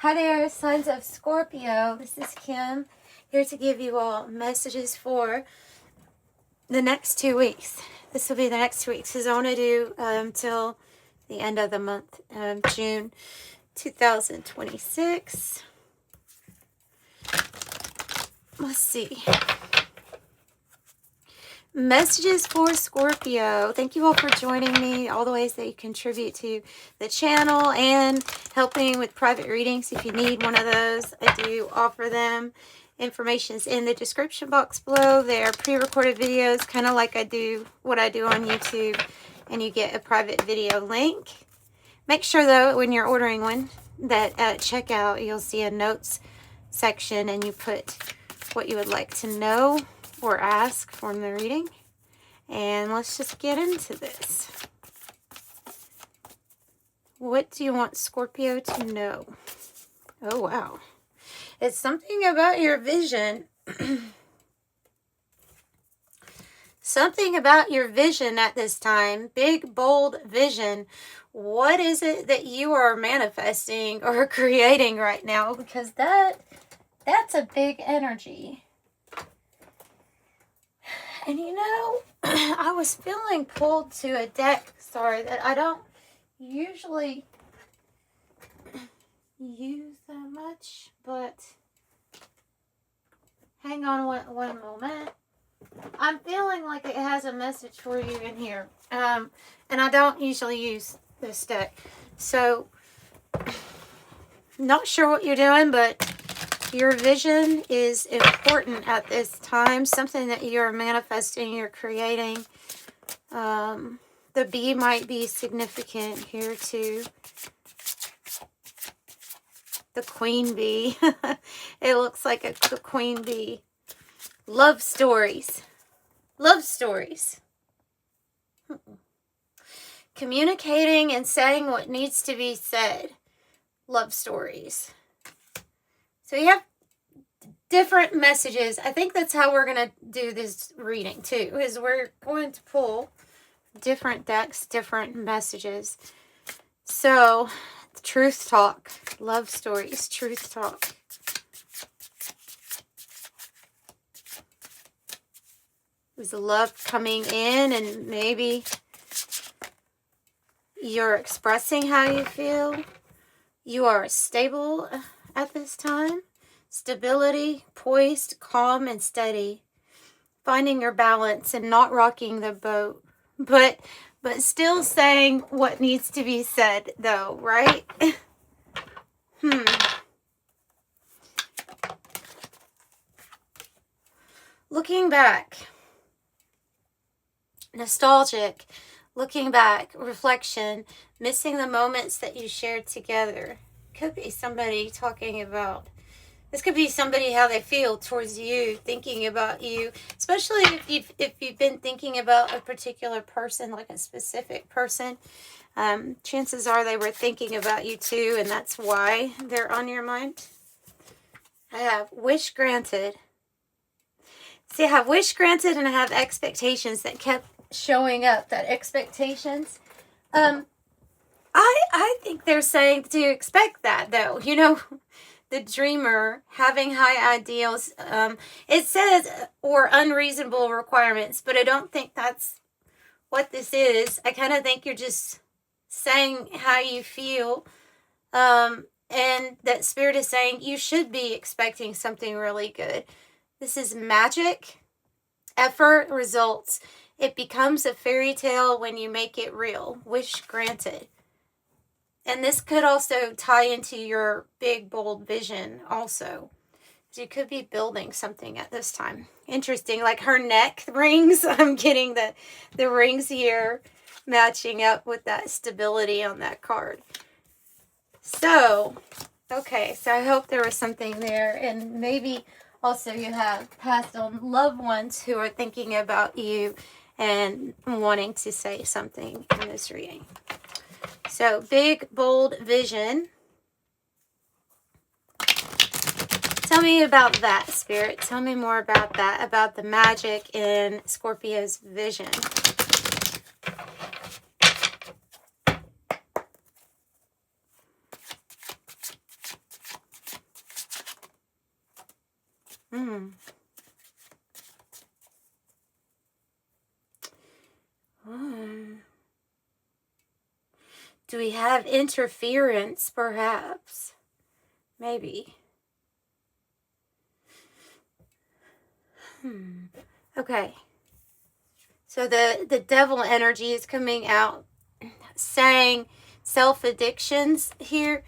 Hi there, sons of Scorpio. This is Kim, here to give you all messages for the next 2 weeks. This will be the next 2 weeks, because I want to do till the end of the month, June 2026. Let's see. Messages for Scorpio. Thank you all for joining me, all the ways that you contribute to the channel and helping with private readings. If you need one of those, I do offer them. Information is in the description box below. They're pre-recorded videos, kind of like I do what I do on YouTube, and you get a private video link. Make sure though, when you're ordering one, that at checkout you'll see a notes section and you put what you would like to know or ask for the reading. And let's just get into this. What do you want Scorpio to know? Oh, wow. It's something about your vision. Something about your vision at this time. Big, bold vision. What is it that you are manifesting or creating right now? Because that's a big energy. And you know, I was feeling pulled to a deck, that I don't usually use that much, but hang on one moment. I'm feeling like it has a message for you in here. And I don't usually use this deck. So, not sure what you're doing, but your vision is important at this time. Something that you're manifesting, you're creating. The bee might be significant here too. The queen bee. It looks like a queen bee. Love stories. Love stories. Communicating and saying what needs to be said. Love stories. So you have different messages. I think that's how we're going to do this reading too, is we're going to pull different decks, different messages. So, truth talk, love stories, truth talk. There's love coming in, and maybe you're expressing how you feel. You are stable at this time. Stability, poised, calm, and steady. Finding your balance and not rocking the boat. But still saying what needs to be said, though, right? Looking back. Nostalgic. Looking back. Reflection. Missing the moments that you shared together. Could be somebody talking about, this could be somebody how they feel towards you, thinking about you, especially if you've been thinking about a particular person, like a specific person. Chances are they were thinking about you too, and that's why they're on your mind. I have wish granted. See, I have wish granted, and I have expectations that kept showing up. That expectations. I think they're saying to expect that, though. You know, the dreamer, having high ideals. It says, or unreasonable requirements, but I don't think that's what this is. I kind of think you're just saying how you feel. And that spirit is saying you should be expecting something really good. This is magic. Effort results. It becomes a fairy tale when you make it real. Wish granted. And this could also tie into your big, bold vision also. You could be building something at this time. Interesting. Like her neck rings. I'm getting the rings here matching up with that stability on that card. So, okay. So I hope there was something there. And maybe also you have passed on loved ones who are thinking about you and wanting to say something in this reading. So, big, bold vision. Tell me about that, Spirit. Tell me more about that, about the magic in Scorpio's vision. Hmm. Do we have interference, perhaps? Maybe. Okay. So the devil energy is coming out, saying self-addictions here.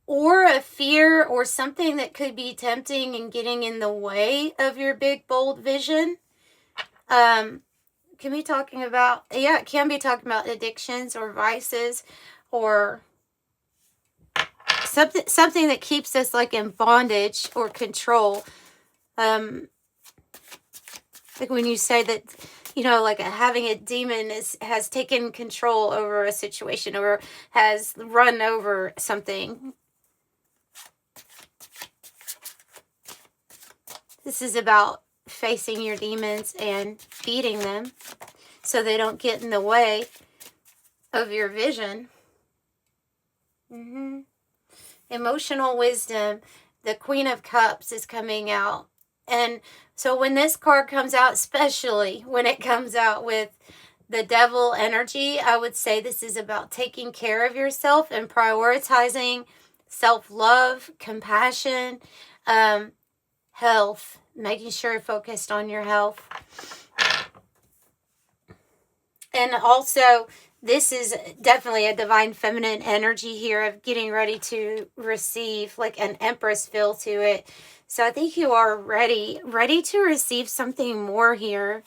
Or a fear or something that could be tempting and getting in the way of your big, bold vision. Can be talking about, yeah, it can be talking about addictions or vices or something that keeps us like in bondage or control. Like when you say that, you know, like having a demon has taken control over a situation or has run over something. This is about facing your demons and beating them so they don't get in the way of your vision. Emotional wisdom. The Queen of Cups is coming out. And so when this card comes out, especially when it comes out with the devil energy, I would say this is about taking care of yourself and prioritizing self-love, compassion, health, making sure you're focused on your health. And also, this is definitely a divine feminine energy here of getting ready to receive, like an empress feel to it. So I think you are ready to receive something more here.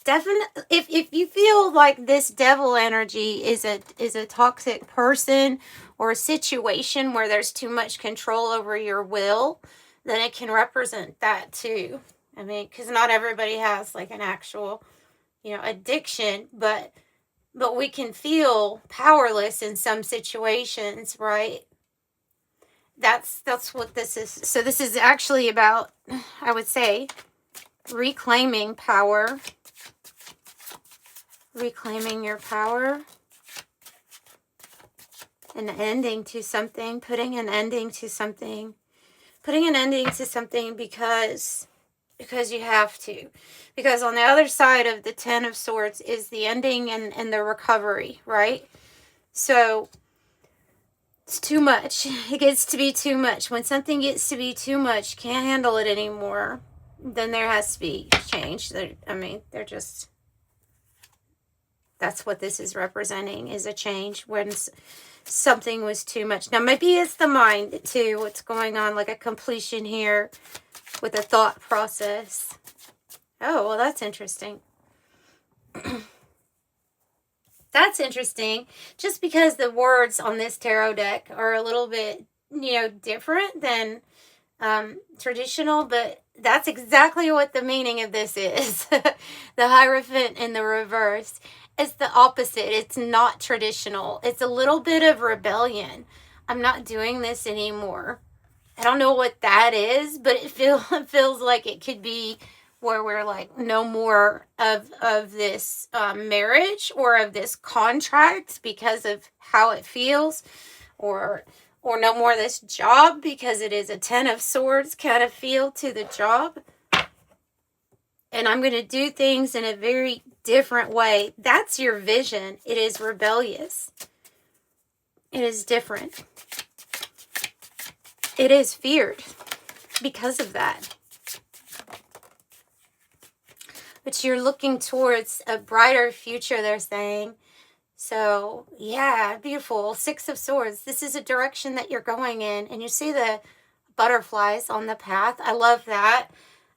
Definitely, if you feel like this devil energy is a toxic person or a situation where there's too much control over your will, then it can represent that too. I mean, because not everybody has like an actual, you know, addiction, but we can feel powerless in some situations, right? That's what this is. So this is actually about, I would say, reclaiming power. Reclaiming your power. An ending to something. Putting an ending to something. Putting an ending to something because you have to. Because on the other side of the Ten of Swords is the ending and the recovery, right? So it's too much. It gets to be too much. When something gets to be too much, can't handle it anymore, then there has to be change. They're just... That's what this is representing, is a change when something was too much. Now, maybe it's the mind, too, what's going on, like a completion here with a thought process. Oh, well, that's interesting. That's interesting. Just because the words on this tarot deck are a little bit, you know, different than traditional, but that's exactly what the meaning of this is. The Hierophant in the reverse. It's the opposite. It's not traditional. It's a little bit of rebellion. I'm not doing this anymore. I don't know what that is, but it feels like it could be where we're like, no more of this marriage or of this contract because of how it feels, or no more of this job because it is a Ten of Swords kind of feel to the job. And I'm going to do things in a very different way. That's your vision. It is rebellious. It is different. It is feared because of that. But you're looking towards a brighter future, they're saying. So, yeah, beautiful. Six of Swords. This is a direction that you're going in. And you see the butterflies on the path. I love that.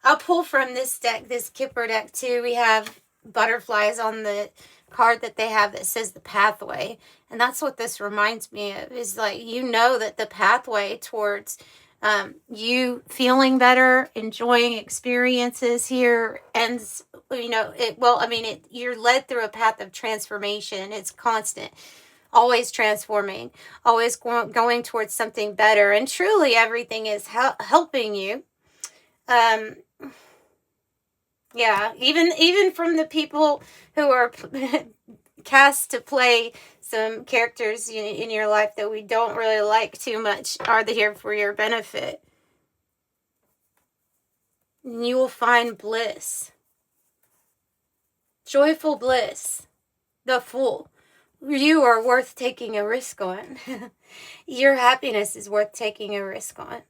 I'll pull from this deck, this Kipper deck too. We have butterflies on the card that they have that says the pathway. And that's what this reminds me of, is like, you know that the pathway towards you feeling better, enjoying experiences here, and, you know, you're led through a path of transformation. It's constant. Always transforming. Always going towards something better. And truly everything is helping you. Yeah, even from the people who are cast to play some characters in your life that we don't really like too much are here for your benefit. and you will find bliss. Joyful bliss. The Fool. You are worth taking a risk on. Your happiness is worth taking a risk on.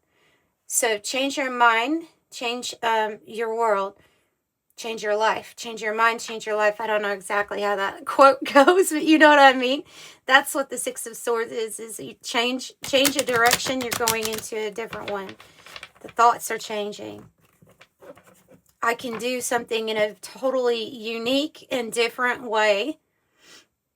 So change your mind, change your world, change your life. Change your mind, change your life. I don't know exactly how that quote goes, but you know what I mean. That's what the Six of Swords is you change a direction, you're going into a different one. The thoughts are changing. I can do something in a totally unique and different way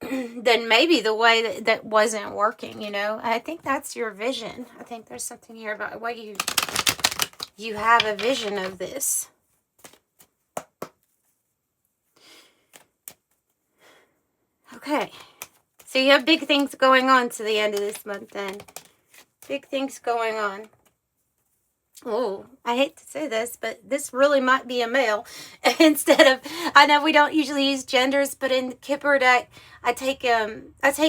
than maybe the way that wasn't working, you know. I think that's your vision. I think there's something here about what you have a vision of this. Okay. So you have big things going on to the end of this month then. Big things going on. Oh, I hate to say this, but this really might be a male instead of, I know we don't usually use genders, but in the Kipper deck, I take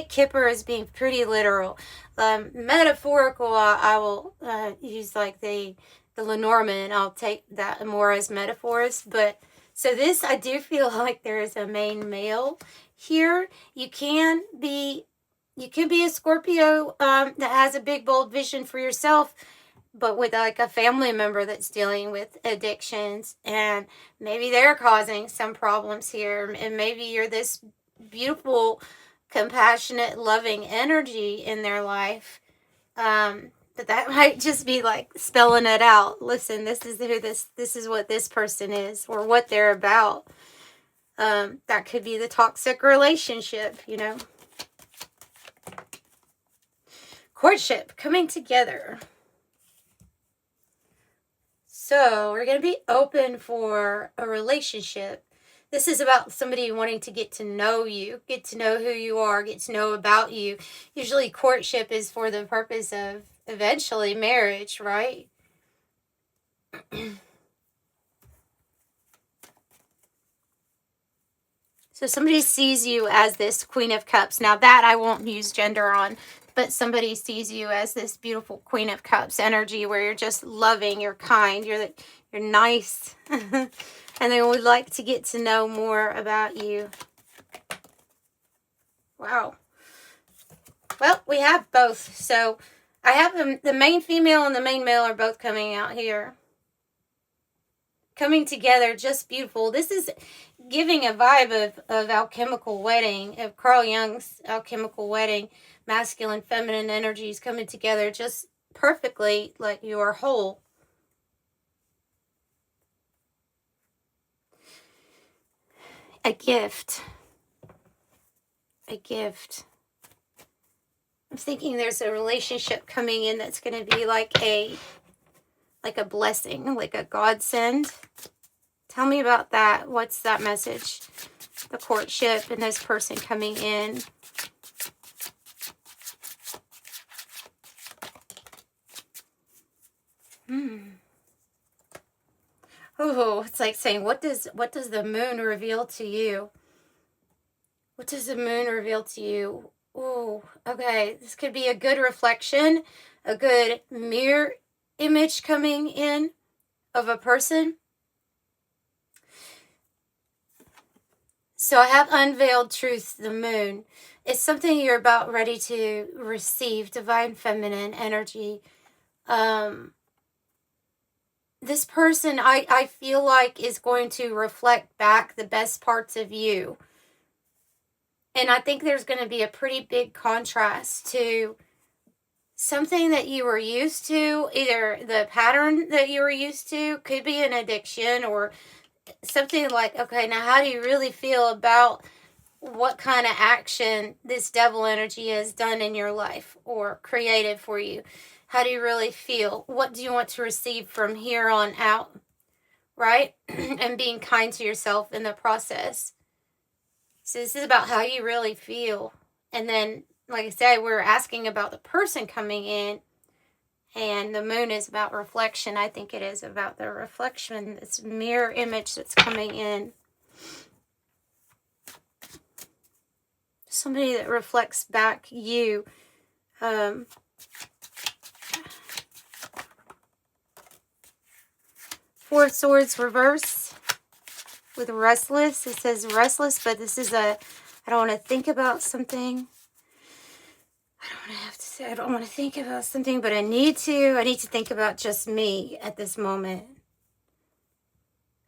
Kipper as being pretty literal. Metaphorical, I will use like the Lenormand, I'll take that more as metaphors, but so this, I do feel like there is a main male here. You can be a Scorpio that has a big, bold vision for yourself, but with like a family member that's dealing with addictions, and maybe they're causing some problems here, and maybe you're this beautiful, compassionate, loving energy in their life, but that might just be like spelling it out. Listen, this is who this is what this person is, or what they're about. That could be the toxic relationship, you know. Courtship, coming together. So we're going to be open for a relationship. This is about somebody wanting to get to know you, get to know who you are, get to know about you. Usually courtship is for the purpose of eventually marriage, right? So somebody sees you as this Queen of Cups. Now that I won't use gender on, but somebody sees you as this beautiful Queen of Cups energy where you're just loving, you're kind, you're nice, and they would like to get to know more about you. Wow. Well, we have both. So I have the main female and the main male are both coming out here. Coming together, just beautiful. This is giving a vibe of alchemical wedding, of Carl Jung's alchemical wedding. Masculine, feminine energies coming together just perfectly, like you are whole. A gift. A gift. I'm thinking there's a relationship coming in that's going to be like a blessing, like a godsend. Tell me about that. What's that message? The courtship and this person coming in. Oh, it's like saying, what does the moon reveal to you? What does the moon reveal to you? Oh, okay. This could be a good reflection, a good mirror image coming in of a person. So I have unveiled truth, the moon. It's something you're about ready to receive, divine feminine energy. This person, I feel like, is going to reflect back the best parts of you. And I think there's going to be a pretty big contrast to something that you were used to, either the pattern that you were used to, could be an addiction, or something like, okay, now how do you really feel about what kind of action this devil energy has done in your life or created for you? How do you really feel? What do you want to receive from here on out? Right? And being kind to yourself in the process. So this is about how you really feel. And then, like I said, we're asking about the person coming in. And the moon is about reflection. I think it is about the reflection, this mirror image that's coming in. Somebody that reflects back you. Four of Swords reverse with restless. It says restless, but this is I don't want to think about something. I don't want to think about something, but I need to think about just me at this moment.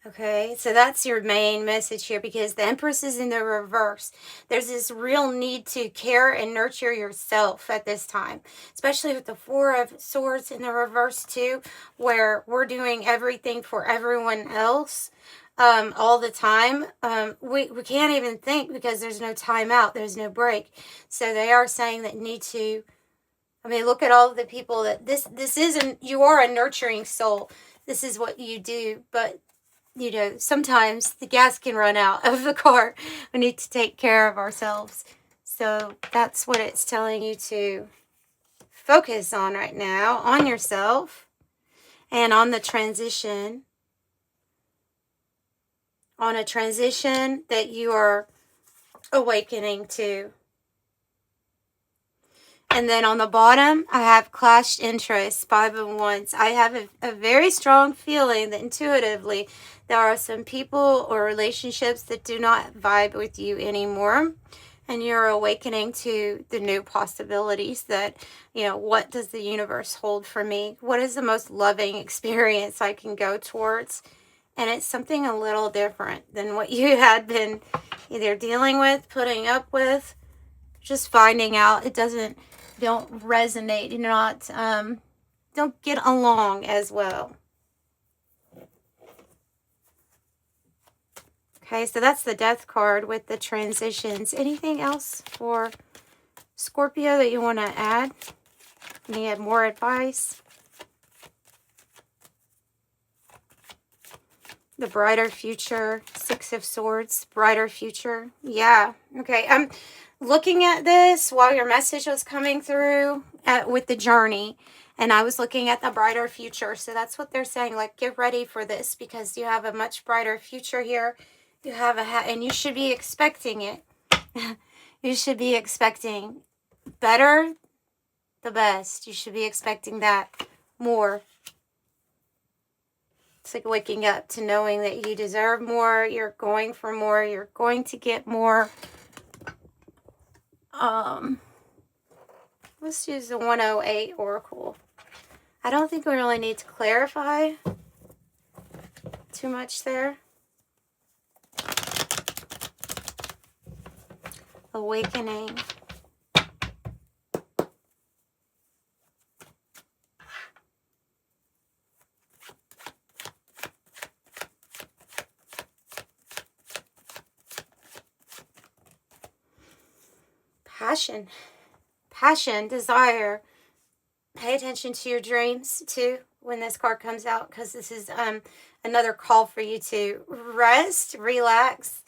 Okay, so that's your main message here, because the Empress is in the reverse. There's this real need to care and nurture yourself at this time, especially with the Four of Swords in the reverse too, where we're doing everything for everyone else all the time. We can't even think because there's no time out, there's no break. So they are saying that need to, I mean, look at all the people that this isn't, you are a nurturing soul. This is what you do, but you know, sometimes the gas can run out of the car. We need to take care of ourselves. So that's what it's telling you to focus on right now, on yourself and on the transition. On a transition that you are awakening to. And then on the bottom, I have clashed interests, 5 of Wands. I have a very strong feeling that intuitively there are some people or relationships that do not vibe with you anymore. And you're awakening to the new possibilities that, you know, what does the universe hold for me? What is the most loving experience I can go towards? And it's something a little different than what you had been either dealing with, putting up with, just finding out it don't resonate, you're not, don't get along as well. Okay, so that's the Death card with the transitions. Anything else for Scorpio that you want to add? Need more advice? The brighter future, 6 of Swords, brighter future. Yeah, okay. I'm looking at this while your message was coming through with the journey, and I was looking at the brighter future. So that's what they're saying, like, get ready for this because you have a much brighter future here. You have and you should be expecting it. You should be expecting better, the best. You should be expecting that more. It's like waking up to knowing that you deserve more. You're going for more. You're going to get more. Let's use the 108 Oracle. I don't think we really need to clarify too much there. Awakening. Passion, desire. Pay attention to your dreams too when this card comes out, because this is another call for you to rest, relax.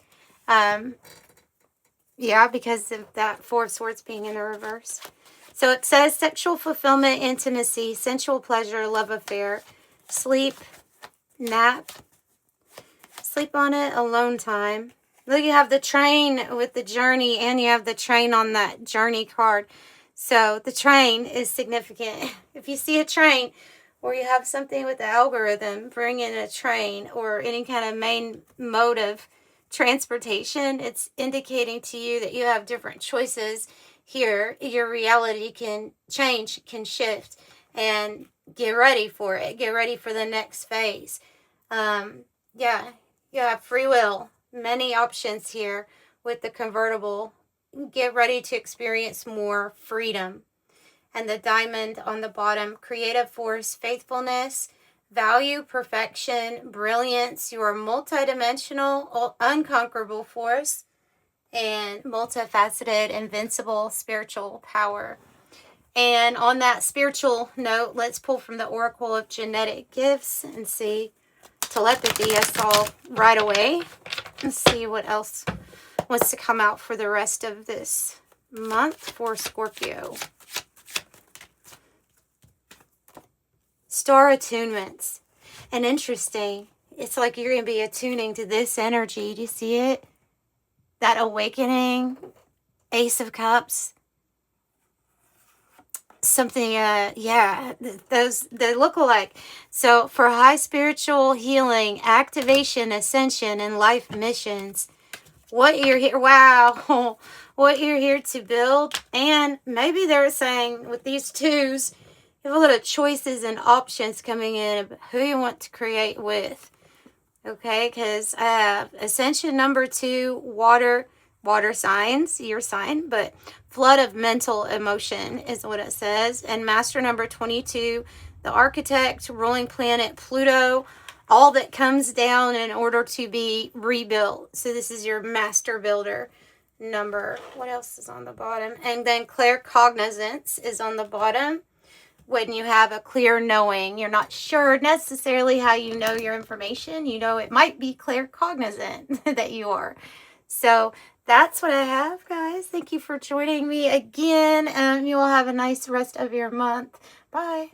Yeah, because of that 4 of Swords being in the reverse. So it says sexual fulfillment, intimacy, sensual pleasure, love affair, sleep, nap, sleep on it, alone time. Look, you have the train with the journey, and you have the train on that journey card. So the train is significant. If you see a train or you have something with the algorithm, bring in a train or any kind of main mode of transportation, it's indicating to you that you have different choices here. Your reality can change, can shift, and get ready for it. Get ready for the next phase. Yeah, you have free will. Many options here with the convertible. Get ready to experience more freedom. And the diamond on the bottom, creative force, faithfulness, value, perfection, brilliance. You are multidimensional, unconquerable force, and multifaceted, invincible spiritual power. And on that spiritual note, let's pull from the Oracle of Genetic Gifts and see telepathy. I saw right away. Let's see what else wants to come out for the rest of this month for Scorpio. Star attunements. And interesting, it's like you're going to be attuning to this energy. Do you see it? That awakening. Ace of Cups. something, yeah, those, they look alike. So for high spiritual healing, activation, ascension, and life missions, what you're here, wow, what you're here to build. And maybe they're saying with these twos, you have a lot of choices and options coming in of who you want to create with. Okay, because ascension number 2, water signs, your sign, but flood of mental emotion is what it says. And master number 22, the architect, ruling planet Pluto, all that comes down in order to be rebuilt. So this is your master builder number. What else is on the bottom? And then claircognizance is on the bottom. When you have a clear knowing, you're not sure necessarily how you know your information. You know, it might be claircognizant that you are. So that's what I have, guys. Thank you for joining me again. You will have a nice rest of your month. Bye.